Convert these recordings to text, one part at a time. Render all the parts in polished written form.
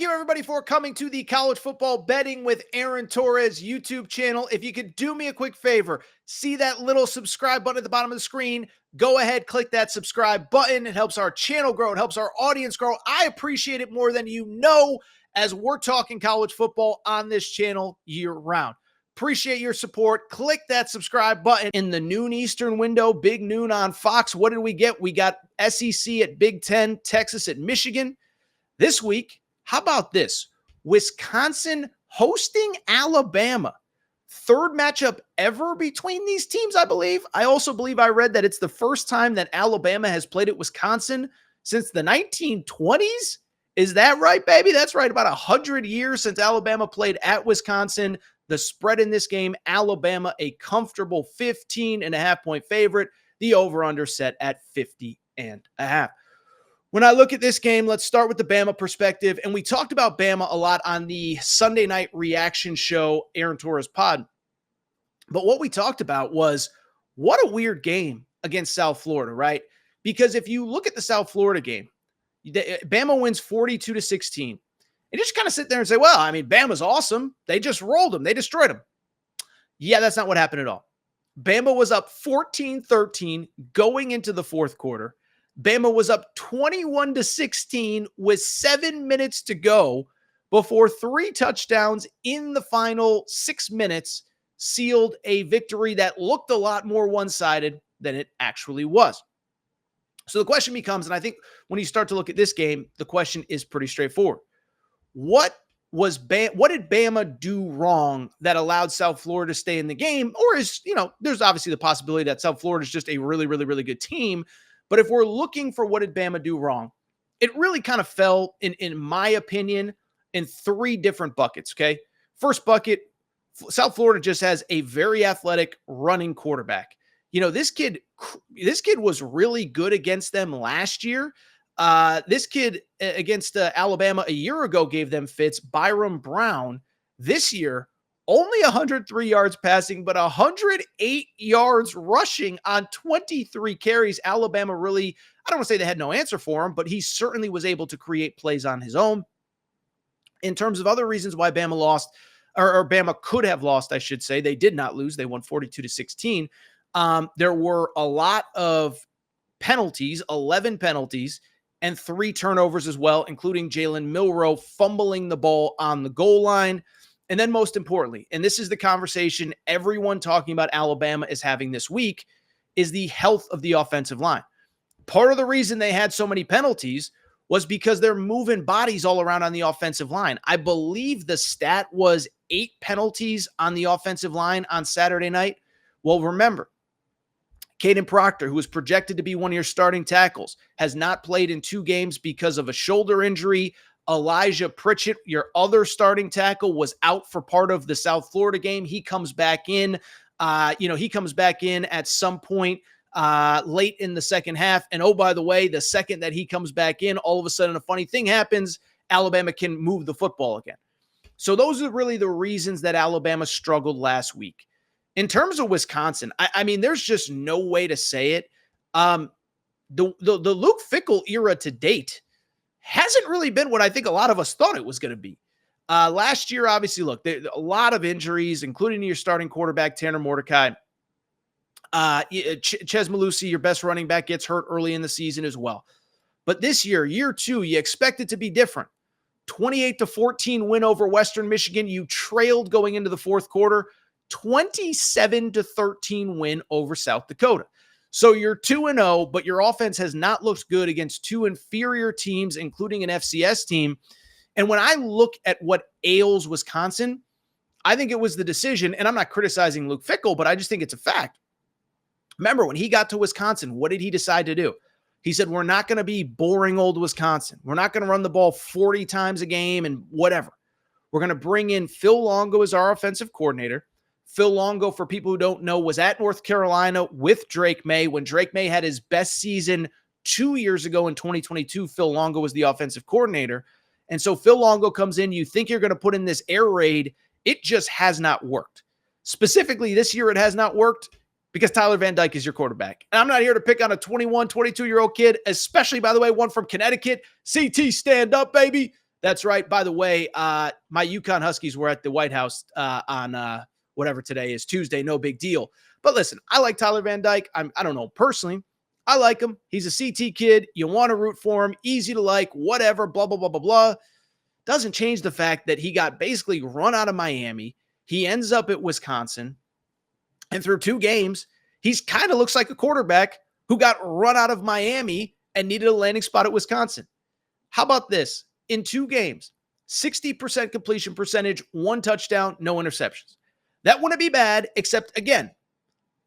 you, everybody, for coming to the College Football Betting with Aaron Torres YouTube channel. If you could do me a quick favor, see that little subscribe button at the bottom of the screen. Go ahead, click that subscribe button. It helps our channel grow. It helps our audience grow. I appreciate it more than you know, as we're talking college football on this channel year-round. Appreciate your support. Click that subscribe button. In the noon Eastern window, big noon on Fox, what did we get? We got SEC at Big Ten, Texas at Michigan. This week, how about this? Wisconsin hosting Alabama. Third matchup ever between these teams, I believe. I also believe I read that it's the first time that Alabama has played at Wisconsin since the 1920s. Is that right, baby? That's right. About 100 years since Alabama played at Wisconsin. The spread in this game, Alabama, a comfortable 15.5-point favorite. The over-under set at 50.5. When I look at this game, let's start with the Bama perspective. And we talked about Bama a lot on the Sunday night reaction show, Aaron Torres Pod. But what we talked about was, what a weird game against South Florida, right? Because if you look at the South Florida game, Bama wins 42-16. And you just kind of sit there and say, well, I mean, Bama's awesome. They just rolled them. They destroyed them. Yeah, that's not what happened at all. Bama was up 14-13 going into the fourth quarter. Bama was up 21-16 with 7 minutes to go before 3 touchdowns in the final 6 minutes sealed a victory that looked a lot more one-sided than it actually was. So the question becomes, and I think when you start to look at this game, the question is pretty straightforward. What did Bama do wrong that allowed South Florida to stay in the game? Or there's obviously the possibility that South Florida is just a really, really, really good team. But if we're looking for what did Bama do wrong, it really kind of fell, in my opinion, in 3 different buckets, okay? First bucket, South Florida just has a very athletic running quarterback. This kid was really good against them last year. This kid against Alabama a year ago gave them fits. Byron Brown this year, only 103 yards passing, but 108 yards rushing on 23 carries. Alabama really, I don't want to say they had no answer for him, but he certainly was able to create plays on his own. In terms of other reasons why Bama lost, or Bama could have lost, I should say, they did not lose. They won 42-16. There were a lot of penalties, 11 penalties, and 3 turnovers as well, including Jalen Milrroe fumbling the ball on the goal line. And then most importantly, and this is the conversation everyone talking about Alabama is having this week, is the health of the offensive line. Part of the reason they had so many penalties was because they're moving bodies all around on the offensive line. I believe the stat was 8 penalties on the offensive line on Saturday night. Well, remember, Caden Proctor, who was projected to be one of your starting tackles, has not played in 2 games because of a shoulder injury. Elijah Pritchett, your other starting tackle, was out for part of the South Florida game. He comes back in. He comes back in at some point late in the second half. And oh, by the way, the second that he comes back in, all of a sudden a funny thing happens. Alabama can move the football again. So those are really the reasons that Alabama struggled last week. In terms of Wisconsin, I mean, there's just no way to say it. The Luke Fickell era to date hasn't really been what I think a lot of us thought it was going to be. Last year, obviously, look, there a lot of injuries, including your starting quarterback, Tanner Mordecai. Ches Malusi, your best running back, gets hurt early in the season as well. But this year 2, you expect it to be different. 28-14 win over Western Michigan. You trailed going into the fourth quarter. 27-13 win over South Dakota. So you're 2-0, but your offense has not looked good against 2 inferior teams, including an FCS team. And when I look at what ails Wisconsin, I think it was the decision, and I'm not criticizing Luke Fickell, but I just think it's a fact. Remember, when he got to Wisconsin, what did he decide to do? He said, we're not going to be boring old Wisconsin. We're not going to run the ball 40 times a game and whatever. We're going to bring in Phil Longo as our offensive coordinator. Phil Longo, for people who don't know, was at North Carolina with Drake May. When Drake May had his best season 2 years ago in 2022, Phil Longo was the offensive coordinator. And so Phil Longo comes in. You think you're going to put in this air raid. It just has not worked. Specifically this year, it has not worked because Tyler Van Dyke is your quarterback. And I'm not here to pick on a 21, 22-year-old kid, especially, by the way, one from Connecticut. CT, stand up, baby. That's right. By the way, my UConn Huskies were at the White House on whatever today is, Tuesday. No big deal. But listen, I like Tyler Van Dyke. I don't know personally. I like him. He's a CT kid. You want to root for him. Easy to like, whatever, blah, blah, blah, blah, blah. Doesn't change the fact that he got basically run out of Miami. He ends up at Wisconsin. And through 2 games, he's kind of looks like a quarterback who got run out of Miami and needed a landing spot at Wisconsin. How about this? In 2 games, 60% completion percentage, 1 touchdown, no interceptions. That wouldn't be bad, except, again,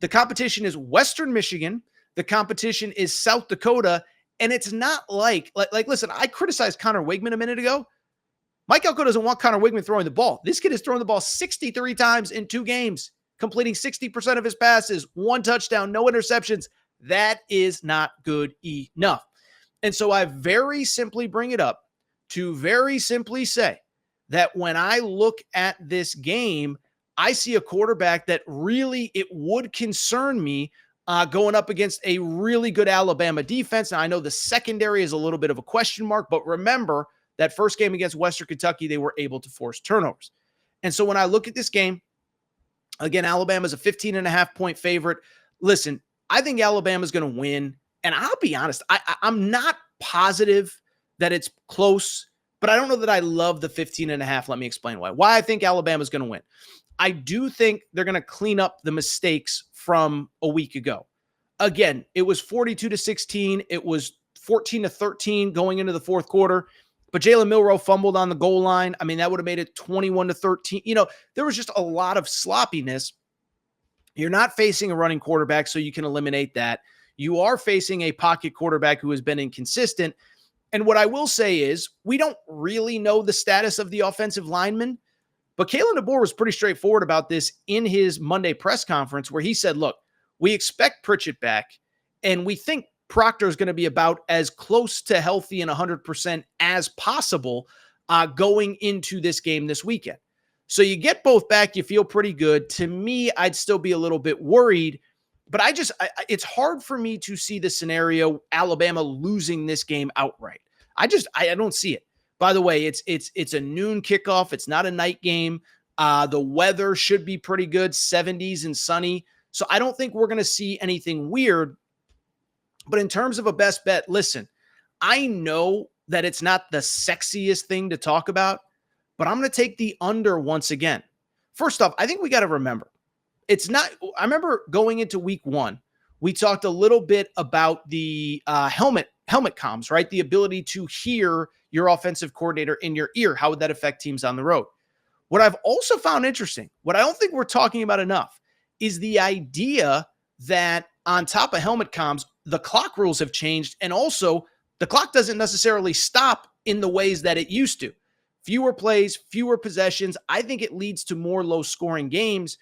the competition is Western Michigan. The competition is South Dakota. And it's not like listen, I criticized Connor Wigman a minute ago. Mike Elko doesn't want Connor Wigman throwing the ball. This kid has thrown the ball 63 times in 2 games, completing 60% of his passes, 1 touchdown, no interceptions. That is not good enough. And so I very simply bring it up to very simply say that when I look at this game, I see a quarterback that really it would concern me going up against a really good Alabama defense. Now, I know the secondary is a little bit of a question mark, but remember that first game against Western Kentucky, they were able to force turnovers. And so when I look at this game, again, Alabama's a 15.5-point favorite. Listen, I think Alabama's going to win. And I'll be honest, I'm not positive that it's close, but I don't know that I love the 15.5. Let me explain why. Why I think Alabama's going to win. I do think they're going to clean up the mistakes from a week ago. Again, it was 42-16. It was 14-13 going into the fourth quarter. But Jalen Milrroe fumbled on the goal line. I mean, that would have made it 21-13. There was just a lot of sloppiness. You're not facing a running quarterback, so you can eliminate that. You are facing a pocket quarterback who has been inconsistent. And what I will say is we don't really know the status of the offensive lineman, but Kalen DeBoer was pretty straightforward about this in his Monday press conference where he said, look, we expect Pritchett back, and we think Proctor is going to be about as close to healthy and 100% as possible going into this game this weekend. So you get both back, you feel pretty good. To me, I'd still be a little bit worried, but it's hard for me to see the scenario Alabama losing this game outright. I don't see it. By the way, it's a noon kickoff. It's not a night game. The weather should be pretty good, 70s and sunny. So I don't think we're going to see anything weird. But in terms of a best bet, listen, I know that it's not the sexiest thing to talk about, but I'm going to take the under once again. First off, I think we got to remember, I remember going into week 1, we talked a little bit about the helmet comms, right? The ability to hear your offensive coordinator in your ear. How would that affect teams on the road? What I've also found interesting, what I don't think we're talking about enough, is the idea that on top of helmet comms, the clock rules have changed. And also the clock doesn't necessarily stop in the ways that it used to. Fewer plays, fewer possessions. I think it leads to more low scoring games.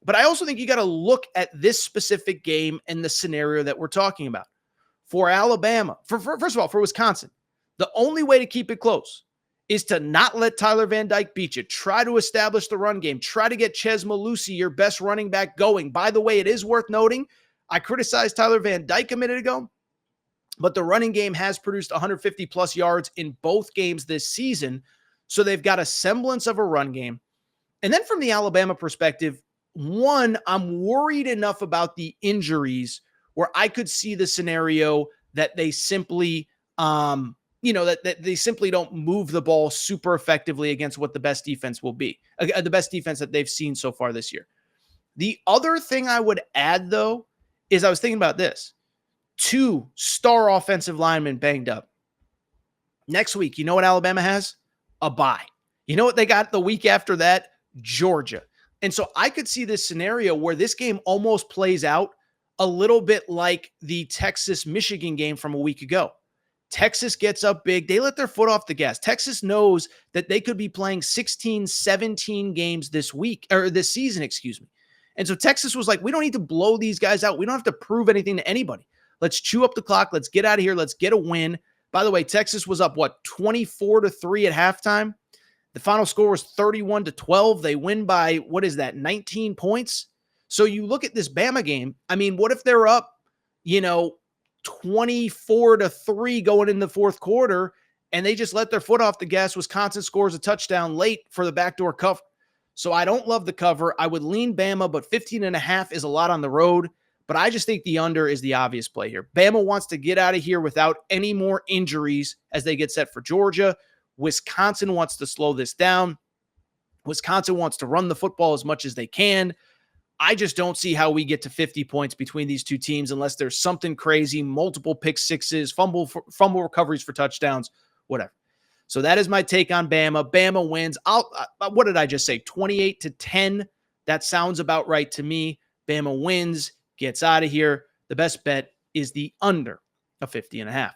But I also think you got to look at this specific game and the scenario that we're talking about. For Alabama, first of all, for Wisconsin, the only way to keep it close is to not let Tyler Van Dyke beat you. Try to establish the run game. Try to get Ches Malusi, your best running back, going. By the way, it is worth noting, I criticized Tyler Van Dyke a minute ago, but the running game has produced 150-plus yards in both games this season, so they've got a semblance of a run game. And then from the Alabama perspective, one, I'm worried enough about the injuries where I could see the scenario that they simply that they simply don't move the ball super effectively against what the best defense will be, the best defense that they've seen so far this year. The other thing I would add, though, is I was thinking about this. 2 star offensive linemen banged up. Next week, you know what Alabama has? A bye. You know what they got the week after that? Georgia. And so I could see this scenario where this game almost plays out a little bit like the Texas-Michigan game from a week ago. Texas gets up big. They let their foot off the gas. Texas knows that they could be playing 16, 17 games this season, excuse me. And so Texas was like, we don't need to blow these guys out. We don't have to prove anything to anybody. Let's chew up the clock. Let's get out of here. Let's get a win. By the way, Texas was up, 24-3 at halftime. The final score was 31-12. They win by, 19 points? So you look at this Bama game. I mean, what if they're up, 24-3 going in the fourth quarter, and they just let their foot off the gas. Wisconsin scores a touchdown late for the backdoor cover. So I don't love the cover. I would lean Bama, but 15.5 is a lot on the road. But I just think the under is the obvious play here. Bama wants to get out of here without any more injuries as they get set for Georgia. Wisconsin wants to slow this down. Wisconsin wants to run the football as much as they can. I just don't see how we get to 50 points between these two teams unless there's something crazy, multiple pick sixes, fumble recoveries for touchdowns, whatever. So that is my take on Bama. Bama wins. What did I just say? 28-10. That sounds about right to me. Bama wins, gets out of here. The best bet is the under of 50.5.